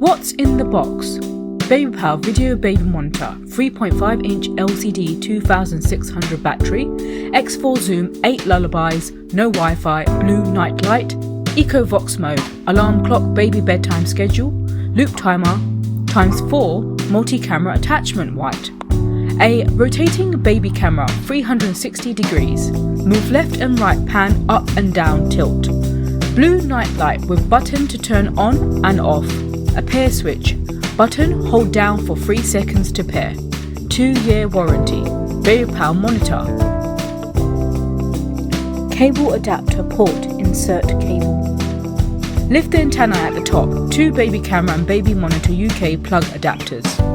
What's in the box? Baby Power Video Baby Monitor, 3.5-inch LCD 2600 battery, X4 Zoom, 8 Lullabies, no Wi-Fi, blue night light, EcoVox mode, alarm clock baby bedtime schedule, loop timer, ×4 multi-camera attachment white. A rotating baby camera 360 degrees, move left and right pan up and down tilt. Blue night light with button to turn on and off, a pair switch, button hold down for 3 seconds to pair. 2-year warranty. Baby Power monitor. Cable adapter port, insert cable. Lift the antenna at the top, 2 baby camera and baby monitor UK plug adapters.